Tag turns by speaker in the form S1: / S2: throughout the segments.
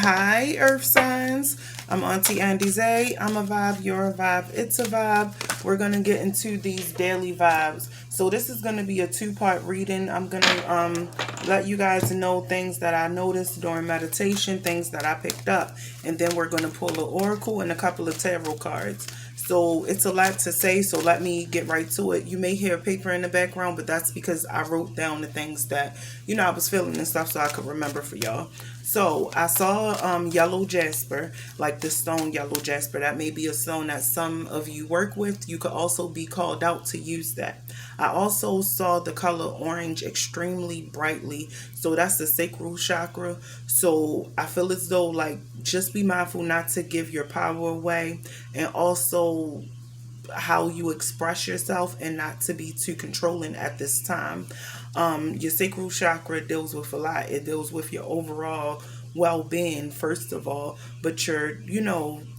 S1: Hi, Earth signs. I'm Auntie AndyZay. I'm a vibe, you're a vibe, it's a vibe. We're going to get into these daily vibes. So this is going to be a two-part reading. I'm going to let you guys know things that I noticed during meditation, things that I picked up, and then we're going to pull an oracle and a couple of tarot cards. So it's a lot to say, so let me get right to it. You may hear paper in the background, but that's because I wrote down the things that, I was feeling and stuff so I could remember for y'all. So I saw yellow jasper, like the stone yellow jasper. That may be a stone that some of you work with. You could also be called out to use that. I also saw the color orange extremely brightly. So that's the sacral chakra. So I feel as though, like, just be mindful not to give your power away, and also how you express yourself and not to be too controlling at this time. Your sacral chakra deals with a lot. It deals with your overall well-being, first of all, but your,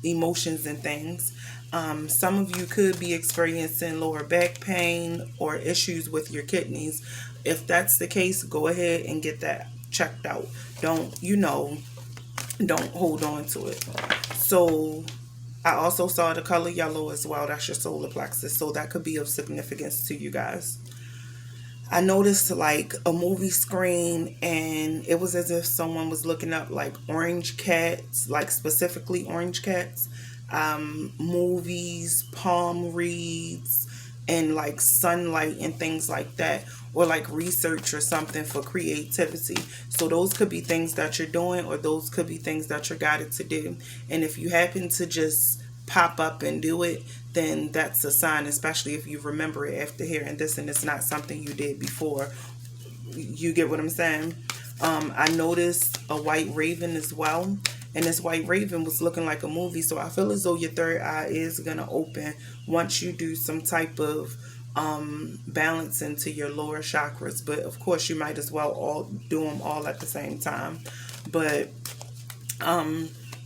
S1: emotions and things. Some of you could be experiencing lower back pain or issues with your kidneys. If that's the case, go ahead and get that checked out. Don't hold on to it. So I also saw the color yellow as well. That's your solar plexus. So that could be of significance to you guys. I noticed like a movie screen, and it was as if someone was looking up like orange cats, like specifically orange cats, movies, palm reads, and like sunlight and things like that, or like research or something for creativity. So those could be things that you're doing, or those could be things that you're guided to do. And if you happen to just pop up and do it, then that's a sign, especially if you remember it after hearing this and it's not something you did before. You get what I'm saying? I noticed a white raven as well. And this white raven was looking like a movie. So I feel as though your third eye is going to open once you do some type of balance into your lower chakras. But of course, you might as well all do them all at the same time. But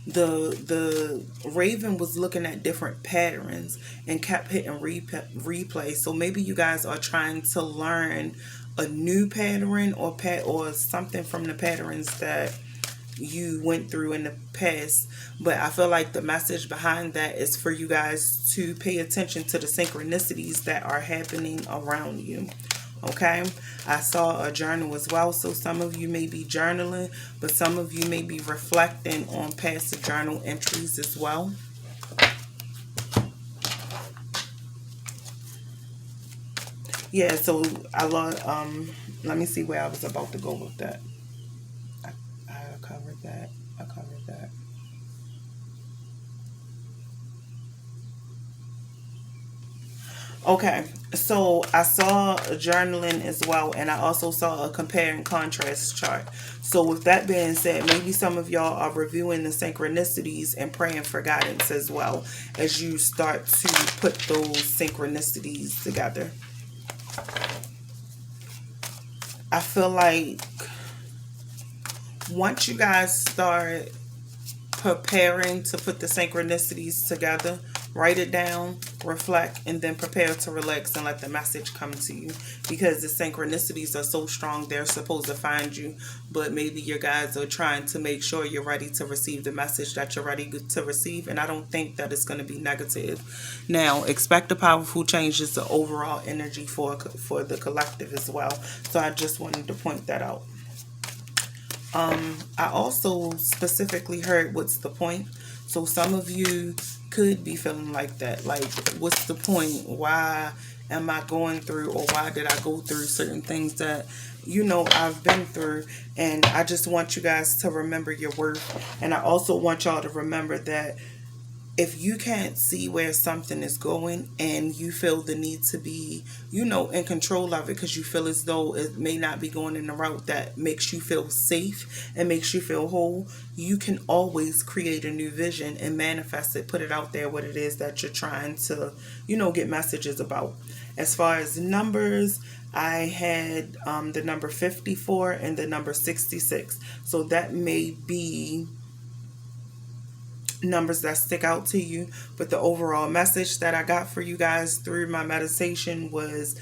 S1: the raven was looking at different patterns and kept hitting replay. So maybe you guys are trying to learn a new pattern, or something from the patterns that you went through in the past. But I feel like the message behind that is for you guys to pay attention to the synchronicities that are happening around you. Okay, I saw a journal as well. So some of you may be journaling, but some of you may be reflecting on past journal entries as well. Yeah, so I love, let me see where I was about to go with that. I covered that. I covered that. Okay, so I saw journaling as well, and I also saw a compare and contrast chart. So with that being said, maybe some of y'all are reviewing the synchronicities and praying for guidance as well as you start to put those synchronicities together. I feel like once you guys start preparing to put the synchronicities together, write it down, reflect, and then prepare to relax and let the message come to you, because the synchronicities are so strong, they're supposed to find you, but maybe your guys are trying to make sure you're ready to receive the message that you're ready to receive, and I don't think that it's going to be negative. Now, expect a powerful changes to overall energy for the collective as well. So I just wanted to point that out. I also specifically heard what's the point. So some of you could be feeling like that. Like, what's the point? Why am I going through, or why did I go through certain things that, I've been through? And I just want you guys to remember your worth. And I also want y'all to remember that if you can't see where something is going and you feel the need to be, in control of it, because you feel as though it may not be going in the route that makes you feel safe and makes you feel whole, you can always create a new vision and manifest it, put it out there, what it is that you're trying to, get messages about. As far as numbers, I had the number 54 and the number 66. So that may be numbers that stick out to you. But the overall message that I got for you guys through my meditation was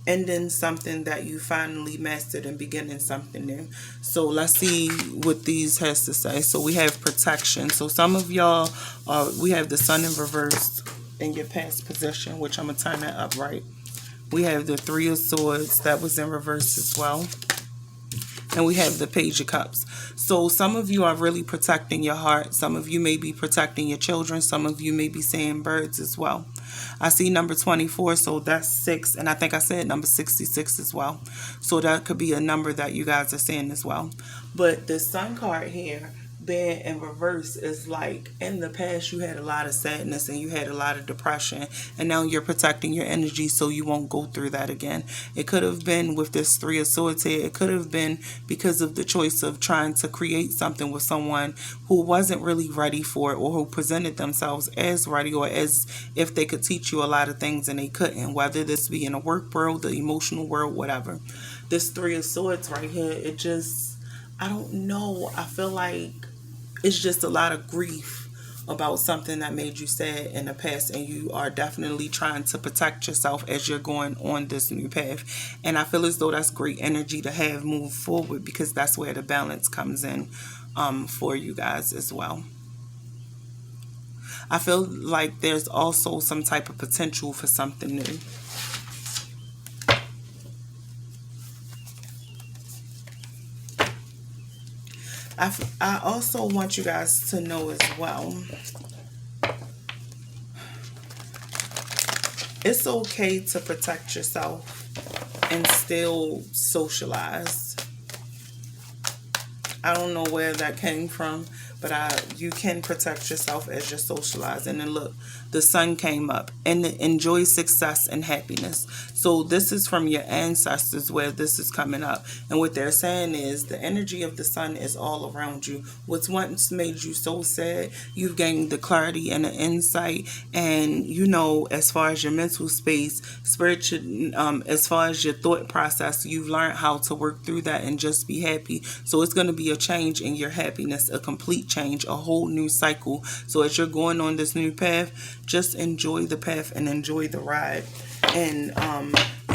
S1: ending something that you finally mastered and beginning something new. So let's see what these has to say. So we have protection. So some of y'all, we have the sun in reverse in your past position, which I'm going to turn that up right. We have the Three of Swords that was in reverse as well. And we have the Page of Cups. So some of you are really protecting your heart. Some of you may be protecting your children. Some of you may be saying birds as well. I see number 24, so that's 6. And I think I said number 66 as well. So that could be a number that you guys are saying as well. But the Sun card here, being in reverse, is like in the past you had a lot of sadness and you had a lot of depression, and now you're protecting your energy so you won't go through that again. It could have been with this Three of Swords here, it could have been because of the choice of trying to create something with someone who wasn't really ready for it, or who presented themselves as ready, or as if they could teach you a lot of things and they couldn't, whether this be in the work world, the emotional world, whatever. This Three of Swords right here, it just, I don't know, I feel like it's just a lot of grief about something that made you sad in the past, and you are definitely trying to protect yourself as you're going on this new path. And I feel as though that's great energy to have move forward, because that's where the balance comes in for you guys as well. I feel like there's also some type of potential for something new. I also want you guys to know as well, it's okay to protect yourself and still socialize. I don't know where that came from, but you can protect yourself as you're socializing. And look, the sun came up, and enjoy success and happiness. So this is from your ancestors where this is coming up. And what they're saying is the energy of the sun is all around you. What's once made you so sad, you've gained the clarity and the insight. And, you know, as far as your mental space, spiritual, as far as your thought process, you've learned how to work through that and just be happy. So it's going to be a change in your happiness, a complete change, a whole new cycle. So as you're going on this new path, just enjoy the path and enjoy the ride. And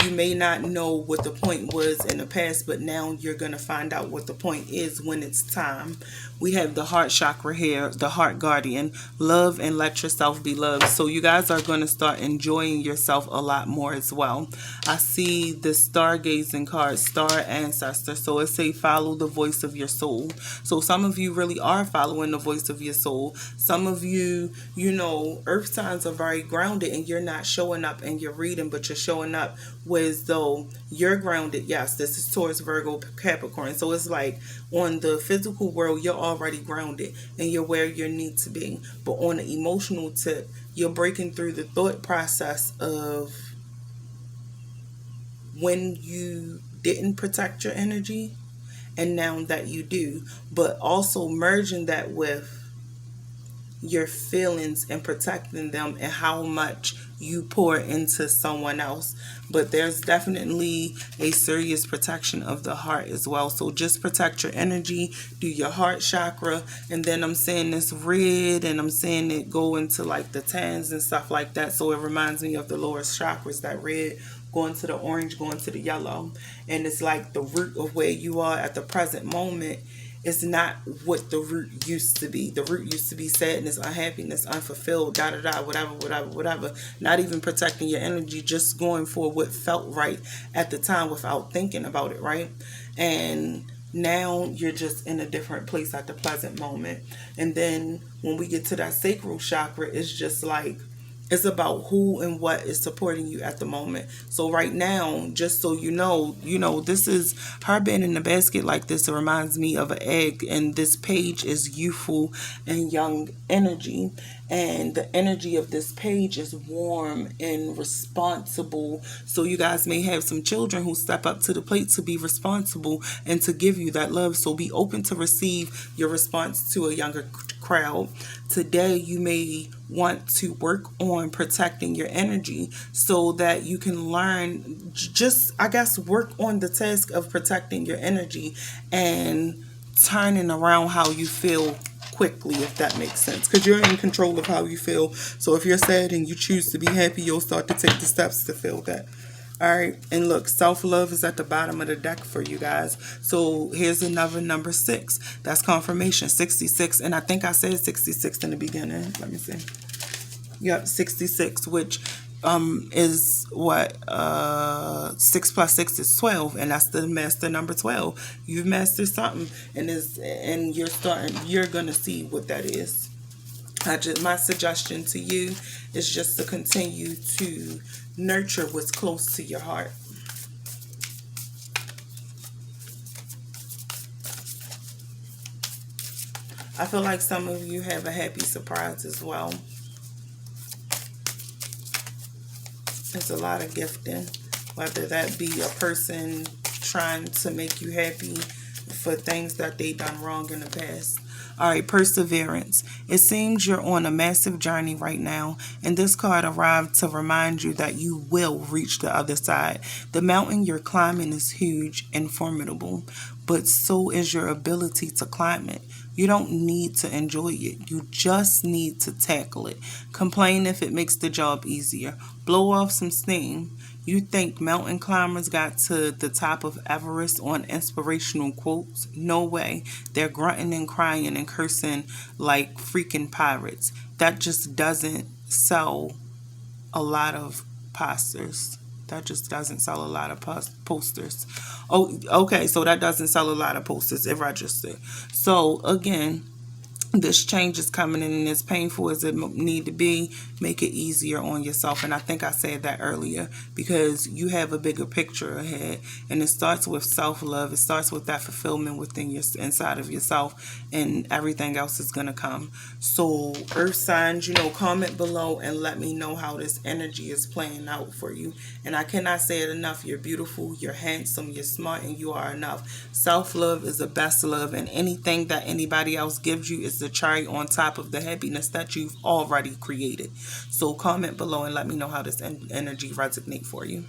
S1: you may not know what the point was in the past, but now you're going to find out what the point is when it's time. We have the heart chakra here, the heart guardian. Love and let yourself be loved. So you guys are going to start enjoying yourself a lot more as well. I see the stargazing card, star ancestor. So it say follow the voice of your soul. So some of you really are following the voice of your soul. Some of you, you know, earth signs are very grounded, and you're not showing up and you're reading, but you're showing up as though you're grounded. Yes, this is Taurus, Virgo, Capricorn. So it's like on the physical world, you're already grounded and you're where you need to be. But on the emotional tip, you're breaking through the thought process of when you didn't protect your energy and now that you do, but also merging that with your feelings and protecting them and how much you pour into someone else. But there's definitely a serious protection of the heart as well. So just protect your energy, do your heart chakra, and then I'm saying this red, and I'm saying it go into like the tans and stuff like that. So it reminds me of the lower chakras, that red going to the orange, going to the yellow. And it's like the root of where you are at the present moment. It's not what the root used to be. The root used to be sadness, unhappiness, unfulfilled, whatever. Not even protecting your energy, just going for what felt right at the time without thinking about it, right? And now you're just in a different place at the present moment. And then when we get to that sacral chakra, it's just like, it's about who and what is supporting you at the moment. So right now, just so you know, this is her being in the basket like this. It reminds me of an egg, and this page is youthful and young energy. And the energy of this page is warm and responsible. So you guys may have some children who step up to the plate to be responsible and to give you that love. So be open to receive your response to a younger crowd. Today, you may want to work on protecting your energy so that you can learn, just, I guess, work on the task of protecting your energy and turning around how you feel quickly, if that makes sense, because you're in control of how you feel. So if you're sad and you choose to be happy, you'll start to take the steps to feel that. All right, and look, self-love is at the bottom of the deck for you guys. So here's another number 6. That's confirmation, 66. And I think I said 66 in the beginning. Let me see. Yep, 66, which is what 6 plus 6 is 12, and that's the master number 12. You've mastered something, and you're gonna see what that is. My suggestion to you is just to continue to nurture what's close to your heart. I feel like some of you have a happy surprise as well. There's a lot of gifting, whether that be a person trying to make you happy for things that they done wrong in the past. All right, perseverance. It seems you're on a massive journey right now, and this card arrived to remind you that you will reach the other side. The mountain you're climbing is huge and formidable, but so is your ability to climb it. You don't need to enjoy it. You just need to tackle it. Complain if it makes the job easier. Blow off some steam. You think mountain climbers got to the top of Everest on inspirational quotes? No way. They're grunting and crying and cursing like freaking pirates. That just doesn't sell a lot of posters. That just doesn't sell a lot of posters. Oh, okay, so that doesn't sell a lot of posters. It registered. So, again, this change is coming in, and as painful as it need to be, make it easier on yourself. And I think I said that earlier, because you have a bigger picture ahead, and it starts with self-love. It starts with that fulfillment within your inside of yourself, and everything else is gonna come. So earth signs, comment below and let me know how this energy is playing out for you. And I cannot say it enough. You're beautiful, you're handsome, you're smart, and you are enough. Self-love is the best love, and anything that anybody else gives you is the cherry on top of the happiness that you've already created. So comment below and let me know how this energy resonates for you.